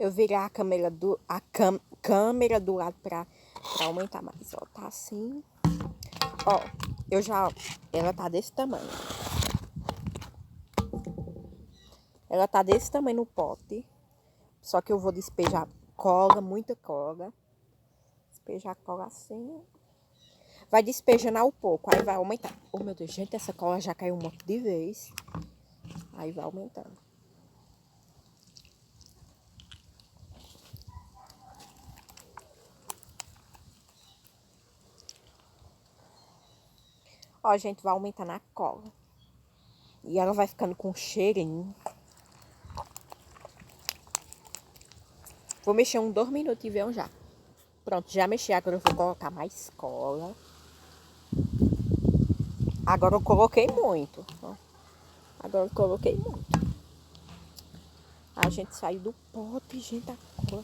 Eu virar câmera do lado pra aumentar mais, ó. Tá assim. Ó, ela tá desse tamanho. Ela tá desse tamanho no pote. Só que eu vou despejar cola, muita cola. Despejar cola assim. Vai despejando ao pouco, aí vai aumentar. Oh, meu Deus, gente, essa cola já caiu um monte de vez. Aí vai aumentando. Ó, gente, vai aumentando a cola. E ela vai ficando com cheirinho. Vou mexer uns 2 minutos e ver já. Pronto, já mexi. Agora eu vou colocar mais cola. Agora eu coloquei muito. Ó. Agora eu coloquei muito. A gente saiu do pote, gente, a cola.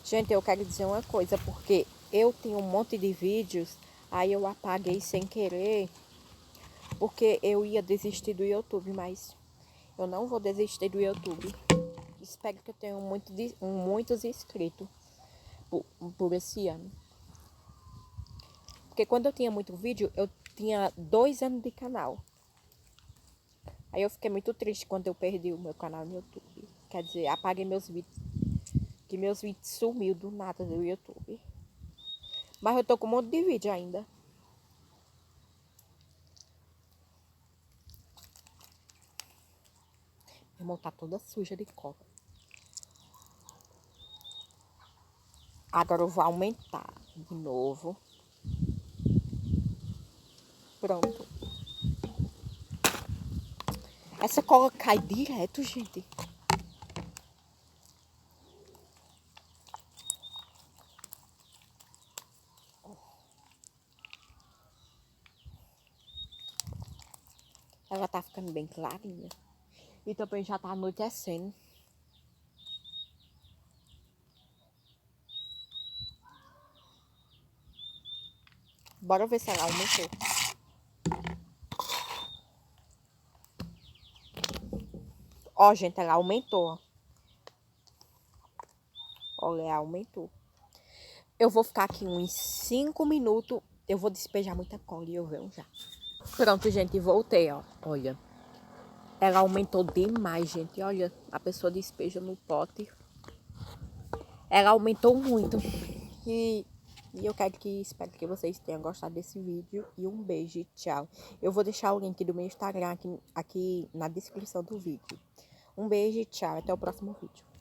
Gente, eu quero dizer uma coisa, porque eu tenho um monte de vídeos, aí eu apaguei sem querer, porque eu ia desistir do YouTube, mas eu não vou desistir do YouTube. Espero que eu tenha muitos inscritos por esse ano. Porque quando eu tinha muito vídeo, eu tinha 2 anos de canal. Aí eu fiquei muito triste quando eu perdi o meu canal no YouTube. Quer dizer, apaguei meus vídeos. Que meus vídeos sumiu do nada do YouTube. Mas eu tô com um monte de vídeo ainda. Minha mão tá toda suja de cola. Agora eu vou aumentar de novo. Pronto. Essa cola cai direto, gente. Ela tá ficando bem clarinha. E também já tá anoitecendo. Bora ver se ela aumentou. Ó, gente, ela aumentou. Olha, ela aumentou. Eu vou ficar aqui uns 5 minutos. Eu vou despejar muita cola e eu venho já. Pronto, gente, voltei, ó. Olha. Ela aumentou demais, gente. Olha, a pessoa despeja no pote. Ela aumentou muito. E eu espero que vocês tenham gostado desse vídeo. E um beijo e tchau. Eu vou deixar o link do meu Instagram aqui na descrição do vídeo. Um beijo e tchau. Até o próximo vídeo.